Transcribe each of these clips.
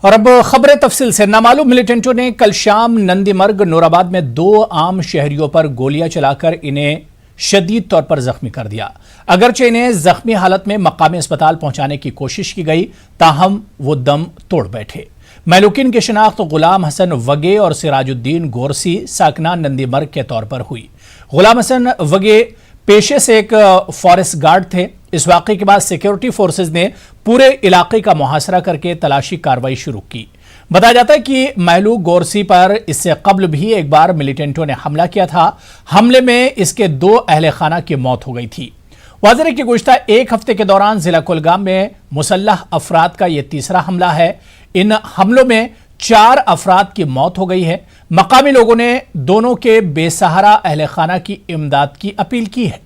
और अब खबरें तफसील से। नामालूम मिलिटेंटों ने कल शाम नंदीमर्ग नूराबाद में 2 आम शहरियों पर गोलियां चलाकर इन्हें शदीद तौर पर जख्मी कर दिया। अगरचे इन्हें जख्मी हालत में मकामी अस्पताल पहुंचाने की कोशिश की गई, ताहम वो दम तोड़ बैठे। महलूकिन की शिनाख्त गुलाम हसन वगे और सिराजुद्दीन गोरसी साकनान नंदीमर्ग के तौर पर हुई। गुलाम हसन वगे पेशे से एक फॉरेस्ट गार्ड थे। इस वाकये के बाद सिक्योरिटी फोर्सेज ने पूरे इलाके का मुहासरा करके तलाशी कार्रवाई शुरू की। बताया जाता है कि महलू गोरसी पर इससे कबल भी एक बार मिलिटेंटों ने हमला किया था। हमले में इसके 2 अहले खाना की मौत हो गई थी। वाज़ेह है कि गुज़िश्ता एक हफ्ते के दौरान जिला कुलगाम में मुसल्लह अफराद का यह तीसरा हमला है। इन हमलों में 4 अफराद की मौत हो गई है। मकामी लोगों ने दोनों के बेसहारा अहले खाना की इमदाद की अपील की है।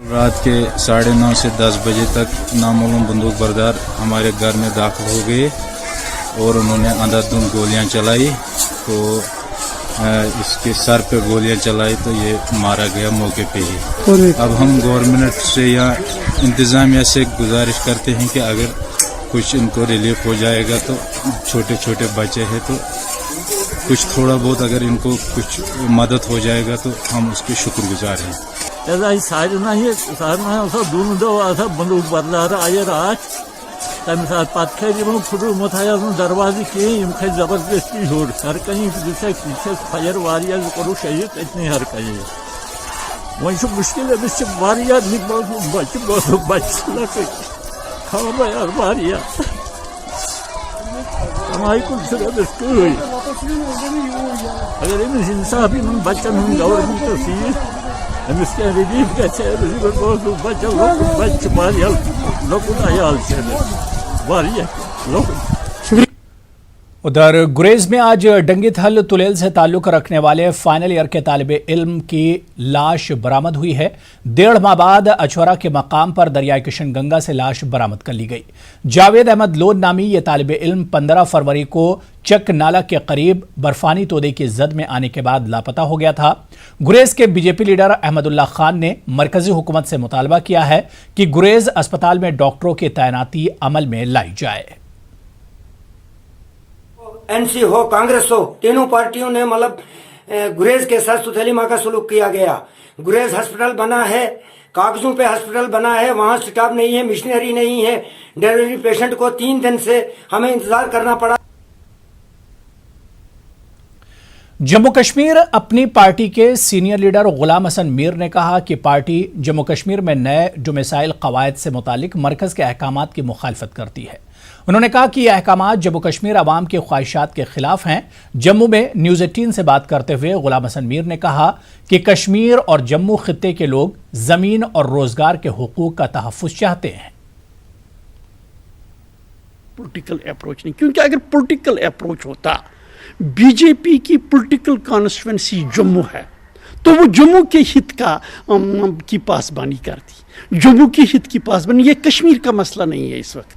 रात के 9:30 से 10 बजे तक नामालूम बंदूक बरदार हमारे घर में दाखिल हो गए और उन्होंने अंधाधुंध गोलियां चलाई। तो इसके सर पे गोलियां चलाई तो ये मारा गया मौके पे ही। अब हम गवर्नमेंट से या इंतज़ामिया से गुजारिश करते हैं कि अगर कुछ इनको रिलीफ हो जाएगा तो छोटे छोटे बच्चे हैं तो कुछ थोड़ा बहुत अगर इनको कुछ मदद हो जाएगा तो हम उसके शुक्रगुजार हैं। दोनों बंदूक बरदार आए रात तम सात पे फुटमुत दरवाजे कहें खज जबरदस्ती होर हर कहीं फायर वारिया करो शहीद इतने हर कहीं वह मुश्किल वारिया अगर इंसाफ बच्चन गवर्नमेंट अमिस क्या रिलीफ उधर गुरेज में आज डंगीथल तुलेल से ताल्लुक रखने वाले फाइनल ईयर के तालिबे इल्म की लाश बरामद हुई है। 1.5 माह बाद अछौरा के मकाम पर दरियाई किशन गंगा से लाश बरामद कर ली गई। जावेद अहमद लोन नामी ये तालिबे इल्म 15 फरवरी को चक नाला के करीब बर्फानी तोदे की जद में आने के बाद लापता हो गया था। गुरेज के बीजेपी लीडर अहमदुल्ला खान ने मरकजी हुकूमत से मुतालबा किया है कि गुरेज अस्पताल में डॉक्टरों की तैनाती अमल में लाई जाए। एनसी हो कांग्रेस हो तीनों पार्टियों ने मतलब गुरेज के साथ सुथलीमा का सलूक किया गया। गुरेज हॉस्पिटल बना है, कागजों पे हॉस्पिटल बना है, वहां स्टाफ नहीं है, मिशनरी नहीं है। डिलीवरी पेशेंट को 3 दिन से हमें इंतजार करना पड़ा। जम्मू कश्मीर अपनी पार्टी के सीनियर लीडर गुलाम हसन मीर ने कहा कि पार्टी जम्मू कश्मीर में नए डोमिसाइल कवायद से मुतालिक मरकज के अहकामात की मुखालफत करती है। उन्होंने कहा कि यह अहकामात जम्मू कश्मीर अवाम के ख्वाहिशात के खिलाफ हैं। जम्मू में न्यूज़ 18 से बात करते हुए गुलाम हसन मीर ने कहा कि कश्मीर और जम्मू खित्ते के लोग जमीन और रोजगार के हुकूक का तहफ़्फ़ुज़ चाहते हैं। पॉलिटिकल अप्रोच नहीं, क्योंकि अगर पॉलिटिकल अप्रोच होता, बीजेपी की पॉलिटिकल कॉन्स्टिट्यूएंसी जम्मू है तो वो जम्मू के हित की पासबानी करती। जम्मू के हित की पासबानी, ये कश्मीर का मसला नहीं है इस वक्त।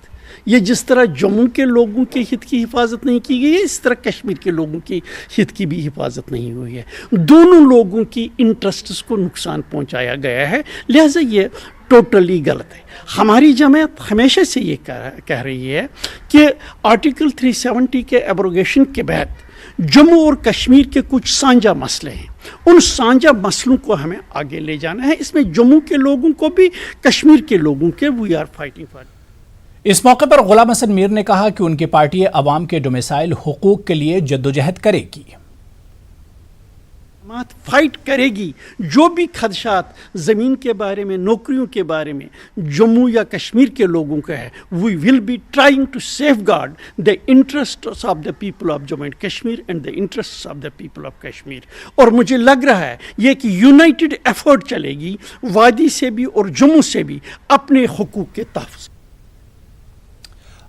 ये जिस तरह जम्मू के लोगों के हित की हिफाजत नहीं की गई है, इस तरह कश्मीर के लोगों के हित की भी हिफाजत नहीं हुई है। दोनों लोगों की इंटरेस्ट्स को नुकसान पहुंचाया गया है, लिहाजा ये टोटली गलत है। हमारी जमात हमेशा से ये कह रही है कि आर्टिकल 370 के एब्रोगेशन के बाद जम्मू और कश्मीर के कुछ साझा मसले हैं, उन साझा मसलों को हमें आगे ले जाना है। इसमें जम्मू के लोगों को भी, कश्मीर के लोगों के, वी आर फाइटिंग फॉर। इस मौके पर गुलाम हसन मीर ने कहा कि उनकी पार्टी अवाम के डोमिसाइल हुकूक के लिए जद्दोजहद करेगी, फाइट करेगी। जो भी खदशात ज़मीन के बारे में, नौकरियों के बारे में जम्मू या कश्मीर के लोगों का है, we will be trying to safeguard the interests of the people of Jammu and Kashmir and the interests of the people of Kashmir. और मुझे लग रहा है ये कि यूनाइटेड एफर्ट चलेगी, वादी से भी और जम्मू से भी, अपने हुकूक के तहफ़्फ़ुज़।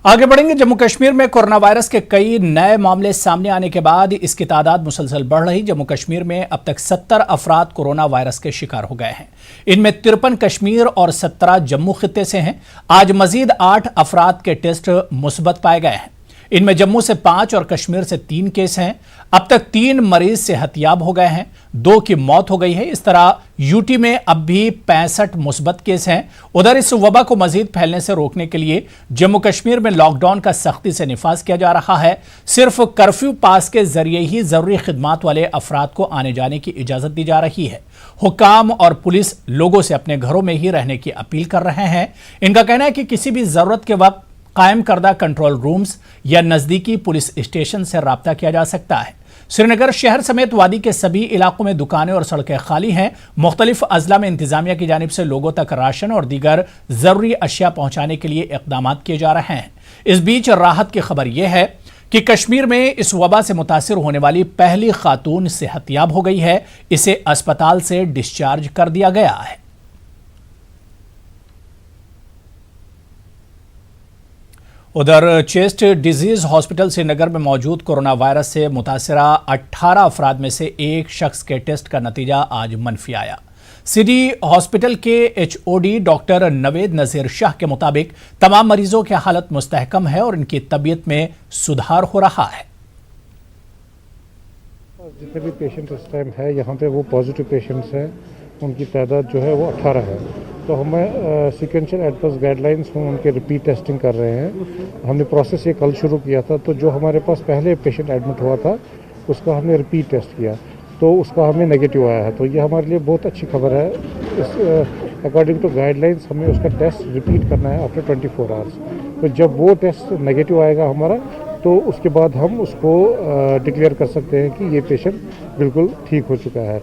आगे बढ़ेंगे। जम्मू कश्मीर में कोरोना वायरस के कई नए मामले सामने आने के बाद इसकी तादाद मुसलसल बढ़ रही। जम्मू कश्मीर में अब तक 70 अफराद कोरोना वायरस के शिकार हो गए हैं। इनमें 53 कश्मीर और 17 जम्मू खित्ते से हैं। आज मजीद 8 अफराद के टेस्ट मुस्बत पाए गए हैं। इनमें जम्मू से 5 और कश्मीर से 3 केस हैं। अब तक 3 मरीज सेहतियाब हो गए हैं, 2 की मौत हो गई है। इस तरह यूटी में अब भी 65 मुस्बत केस हैं। उधर इस वबा को मजीद फैलने से रोकने के लिए जम्मू कश्मीर में लॉकडाउन का सख्ती से निफाज किया जा रहा है। सिर्फ कर्फ्यू पास के जरिए ही जरूरी खिदमात वाले अफराद को आने जाने की इजाजत दी जा रही है। हुकाम और पुलिस लोगों से अपने घरों में ही रहने की अपील कर रहे हैं। इनका कहना है कि किसी भी जरूरत के वक्त कायम करदा कंट्रोल रूम्स या नजदीकी पुलिस स्टेशन से राब्ता किया जा सकता है। श्रीनगर शहर समेत वादी के सभी इलाकों में दुकानें और सड़कें खाली हैं। मुख्तलिफ अजला में इंतजामिया की जानिब से लोगों तक राशन और दीगर जरूरी अशिया पहुंचाने के लिए इकदाम किए जा रहे हैं। इस बीच राहत की खबर यह है कि कश्मीर में इस वबा से मुतासिर होने वाली पहली खातून सेहतियाब हो गई है। इसे अस्पताल से डिस्चार्ज कर दिया गया है। उधर चेस्ट डिजीज हॉस्पिटल श्रीनगर में मौजूद कोरोना वायरस से मुतासरा 18 अफराद में से एक शख्स के टेस्ट का नतीजा आज मनफी आया। सिटी हॉस्पिटल के एचओडी डॉक्टर नवेद नजीर शाह के मुताबिक तमाम मरीजों की हालत मुस्तहकम है और इनकी तबीयत में सुधार हो रहा है। जितने भी पेशेंट इस टाइम है यहाँ पे वो पॉजिटिव पेशेंट्स हैं, उनकी तादाद जो है वो 18 है। तो हमें सीक्वेंशियल एडवर्स गाइडलाइंस में उनके रिपीट टेस्टिंग कर रहे हैं। हमने प्रोसेस ये कल शुरू किया था, तो जो हमारे पास पहले पेशेंट एडमिट हुआ था उसका हमने रिपीट टेस्ट किया तो उसका हमें नेगेटिव आया है। तो ये हमारे लिए बहुत अच्छी खबर है। इस अकॉर्डिंग टू गाइडलाइंस हमें उसका टेस्ट रिपीट करना है आफ्टर 24 आवर्स। तो जब वो टेस्ट नेगेटिव आएगा हमारा, तो उसके बाद हम उसको डिक्लेयर कर सकते हैं कि ये पेशेंट बिल्कुल ठीक हो चुका है।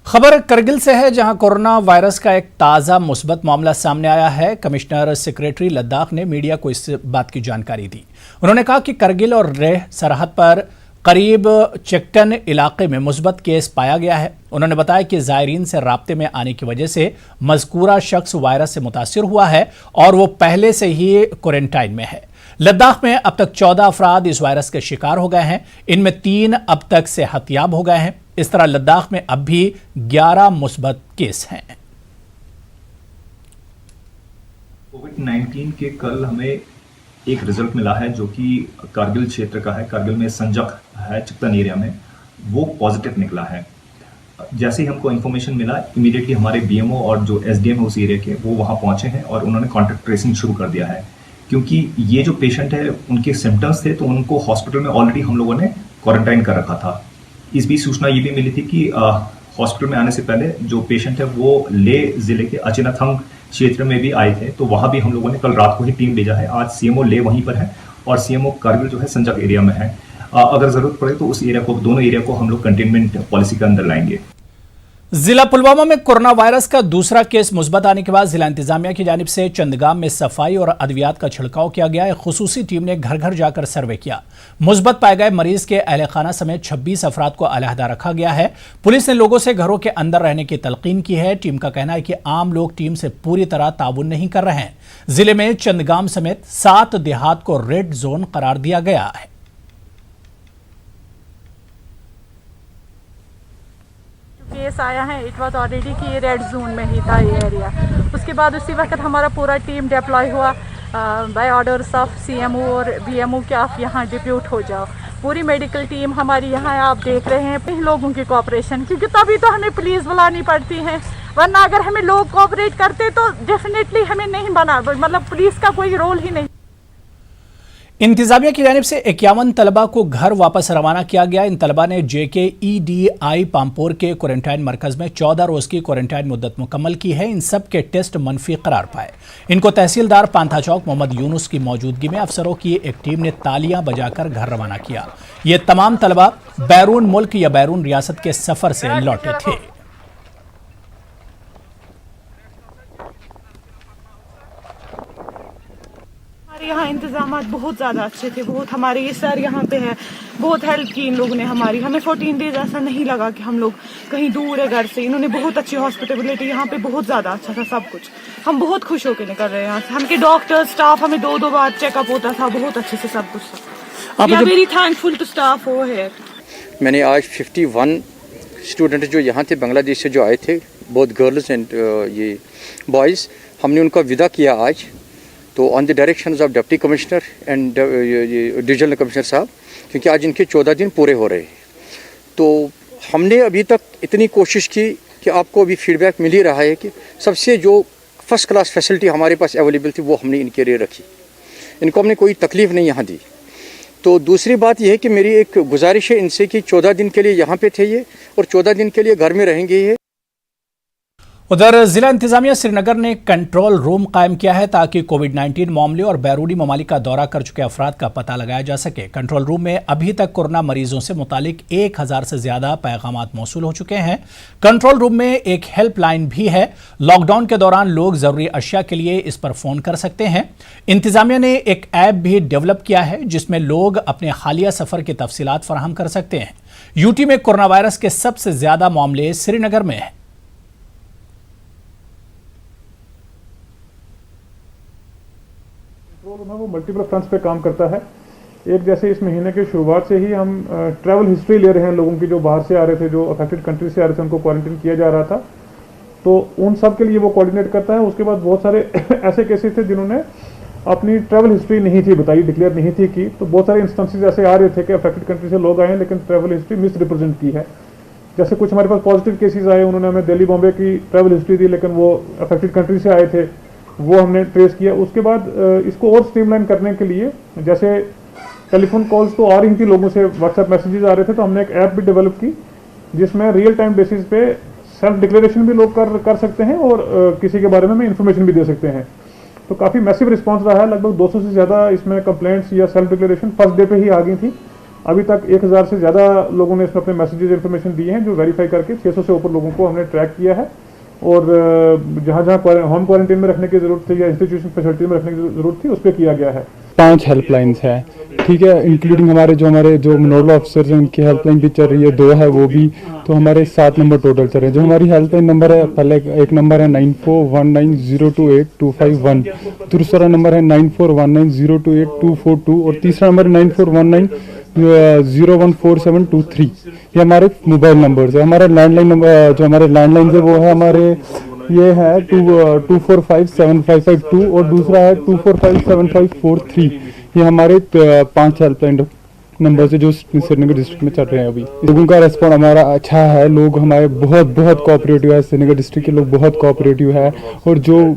खबर करगिल से है, जहां कोरोना वायरस का एक ताज़ा मुस्बत मामला सामने आया है। कमिश्नर सेक्रेटरी लद्दाख ने मीडिया को इस बात की जानकारी दी। उन्होंने कहा कि करगिल और लेह सरहद पर करीब चेकटन इलाके में मुस्बत केस पाया गया है। उन्होंने बताया कि ज़ायरीन से राब्ते में आने की वजह से मज़कूरा शख्स वायरस से मुतासिर हुआ है और वो पहले से ही क्वारंटाइन में है। लद्दाख में अब तक 14 अफराद इस वायरस के शिकार हो गए हैं। इनमें 3 अब तक सेहतियाब हो गए हैं। इस तरह लद्दाख में अब भी 11 मुस्बत केस हैं। कोविड-19 के कल हमें एक रिजल्ट मिला है जो कि कारगिल क्षेत्र का है। कारगिल में संजक है, चिकटन एरिया में, वो पॉजिटिव निकला है। जैसे ही हमको इन्फॉर्मेशन मिला, इमीडिएटली हमारे बीएमओ और जो एसडीएम है उस एरिया के, वो वहाँ पहुंचे हैं और उन्होंने कॉन्टैक्ट ट्रेसिंग शुरू कर दिया है। क्योंकि ये जो पेशेंट है उनके सिम्टम्स थे, तो उनको हॉस्पिटल में ऑलरेडी हम लोगों ने क्वारंटाइन कर रखा था। इस बीच सूचना ये भी मिली थी कि हॉस्पिटल में आने से पहले जो पेशेंट है वो लेह जिले के अचिनाथंग क्षेत्र में भी आए थे, तो वहां भी हम लोगों ने कल रात को ही टीम भेजा है। आज सीएमओ लेह वहीं पर है और सीएमओ कारगिल जो है संजक एरिया में है। अगर जरूरत पड़े तो उस एरिया को, दोनों एरिया को हम लोग कंटेनमेंट पॉलिसी के अंदर लाएंगे। जिला पुलवामा में कोरोना वायरस का दूसरा केस मुस्बत आने के बाद जिला इंतजामिया की जानिब से चंदगाम में सफाई और अद्वियात का छिड़काव किया गया। एक खुसूसी टीम ने घर घर जाकर सर्वे किया। मुस्बत पाए गए मरीज के अहले खाना समेत 26 अफराद को अलहदा रखा गया है। पुलिस ने लोगों से घरों के अंदर रहने की तलकीन की है। टीम का कहना है कि आम लोग टीम से पूरी तरह ताउन नहीं कर रहे हैं। जिले में चंदगाम समेत 7 देहात को रेड जोन करार दिया गया है। केस आया है, इट वाज ऑलरेडी कि ये रेड जोन में ही था ये एरिया। उसके बाद उसी वक्त हमारा पूरा टीम डिप्लॉय हुआ बाय ऑर्डर्स ऑफ सीएमओ और बीएमओ कि आप यहाँ डिप्यूट हो जाओ। पूरी मेडिकल टीम हमारी यहाँ आप देख रहे हैं, इन लोगों की कोऑपरेशन, क्योंकि तभी तो हमें पुलिस बुलानी पड़ती है, वरना अगर हमें लोग कोऑपरेट करते तो डेफिनेटली हमें नहीं बना, मतलब पुलिस का कोई रोल ही नहीं। इंतजामिया की जानिब से 51 तलबा को घर वापस रवाना किया गया। इन तलबा ने JKEDI पामपोर के क्वारंटाइन मरकज में 14 रोज की क्वारंटाइन मुद्दत मुकम्मल की है। इन सब के टेस्ट मनफी करार पाए। इनको तहसीलदार पांथा चौक मोहम्मद यूनुस की मौजूदगी में अफसरों की एक टीम ने तालियां बजाकर घर रवाना किया। ये तमाम तलबा बैरून मुल्क या बैरून रियासत के सफर से लौटे थे। यहाँ इंतजाम बहुत ज़्यादा अच्छे थे, बहुत हमारे ये सर यहाँ पे है, बहुत हेल्प की इन लोगों ने हमारी। हमें 14 डेज ऐसा नहीं लगा कि हम लोग कहीं दूर है घर से। इन्होंने बहुत अच्छी हॉस्पिटलिटी, यहाँ पे बहुत ज़्यादा अच्छा था सब कुछ। हम बहुत खुश होकर निकल रहे हैं यहाँ से। हमके डॉक्टर स्टाफ, हमें 2-2 बार चेकअप होता था, बहुत अच्छे से सब कुछ था। We are very thankful to staff over here. मैंने आज 51 स्टूडेंट जो यहाँ थे बांग्लादेश से जो आए थे, बोथ गर्ल्स एंड ये बॉयज़, हमने उनका विदा किया आज। तो on the directions of deputy commissioner and divisional commissioner साहब, क्योंकि आज इनके 14 दिन पूरे हो रहे हैं, तो हमने अभी तक इतनी कोशिश की कि आपको अभी फीडबैक मिल ही रहा है कि सबसे जो फर्स्ट क्लास फैसिलिटी हमारे पास अवेलेबल थी वो हमने इनके लिए रखी, इनको हमने कोई तकलीफ़ नहीं यहाँ दी। तो दूसरी बात यह है कि मेरी एक गुजारिश है इनसे कि 14 दिन के लिए यहाँ पे थे ये और 14 दिन के लिए घर में रहेंगे ये। उधर जिला इंतजामिया श्रीनगर ने कंट्रोल रूम कायम किया है ताकि कोविड-19 मामले और बैरूनी ममालिक का दौरा कर चुके अफराद का पता लगाया जा सके। कंट्रोल रूम में अभी तक कोरोना मरीजों से मुतालिक 1000 से ज्यादा पैगामात मौसूल हो चुके हैं। कंट्रोल रूम में एक हेल्पलाइन भी है। लॉकडाउन के दौरान लोग जरूरी अशिया के लिए इस पर फोन कर सकते हैं। इंतजामिया ने एक ऐप भी डेवलप किया है जिसमें लोग अपने हालिया सफर की तफसीलात फराहम कर सकते हैं। यूटी में कोरोना वायरस के सबसे ज्यादा मामले श्रीनगर में हैं। वो मल्टीपल फ्रंट्स पे काम करता है। एक, जैसे इस महीने की शुरुआत से ही हम ट्रैवल हिस्ट्री ले रहे हैं लोगों की जो बाहर से आ रहे थे, जो अफेक्टेड कंट्री से आ रहे थे, उनको क्वारंटाइन किया जा रहा था, तो उन सब के लिए वो कोऑर्डिनेट करता है। उसके बाद बहुत सारे ऐसे केसेस थे जिन्होंने अपनी ट्रैवल हिस्ट्री नहीं थी बताई, डिक्लेयर नहीं थी की, तो बहुत सारे इंस्टेंसेस ऐसे आ रहे थे कि अफेक्टेड कंट्री से लोग आए लेकिन ट्रैवल हिस्ट्री मिस रिप्रेजेंट की है। जैसे कुछ हमारे पास पॉजिटिव केसेस आए, उन्होंने हमें दिल्ली बॉम्बे की ट्रैवल हिस्ट्री दी लेकिन वो अफेक्टेड कंट्री से आए थे, वो हमने ट्रेस किया। उसके बाद इसको और स्ट्रीमलाइन करने के लिए, जैसे टेलीफोन कॉल्स तो आ रही थी लोगों से, व्हाट्सएप मैसेजेस आ रहे थे, तो हमने एक ऐप भी डेवलप की जिसमें रियल टाइम बेसिस पे सेल्फ डिक्लेरेशन भी लोग कर सकते हैं और किसी के बारे में इंफॉर्मेशन भी दे सकते हैं। तो काफ़ी मैसिव रिस्पांस रहा है। लगभग 200 से ज़्यादा इसमें कंप्लेंट्स या सेल्फ डिक्लेरेशन फर्स्ट डे पे ही आ गई थी। अभी तक 1000 से ज़्यादा लोगों ने इसमें अपने मैसेजेस इन्फॉर्मेशन दिए हैं, जो वेरीफाई करके 600 से ऊपर लोगों को हमने ट्रैक किया है। और जहाँ जहाँ होम क्वारंटाइन में रखने की जरूरत थी या इंस्टीट्यूशन फैसिलिटी में रखने की जरूरत थी, उस पर किया गया है। 5 हेल्पलाइंस है, ठीक है, इंक्लूडिंग हमारे जो नोडल ऑफिसर्स हैं उनकी हेल्पलाइन भी चल रही है, 2 है वो भी, तो हमारे 7 नंबर टोटल चल रहे हैं। जो हमारी हेल्पलाइन नंबर है, पहले एक नंबर है 9419028251, दूसरा नंबर है 9419028242 और तीसरा नंबर 9419014723। ये हमारे मोबाइल नंबर्स है। हमारा लैंडलाइन नंबर, जो हमारे लैंडलाइन है वो है हमारे, ये है 24575552 और दूसरा है 24575543। ये हमारे 5 हेल्पलाइन नंबर से जो श्रीनगर डिस्ट्रिक्ट में चल रहे हैं। अभी लोगों का रेस्पॉन्स हमारा अच्छा है, लोग हमारे बहुत कोऑपरेटिव है। श्रीनगर डिस्ट्रिक्ट के लोग बहुत कोऑपरेटिव है और जो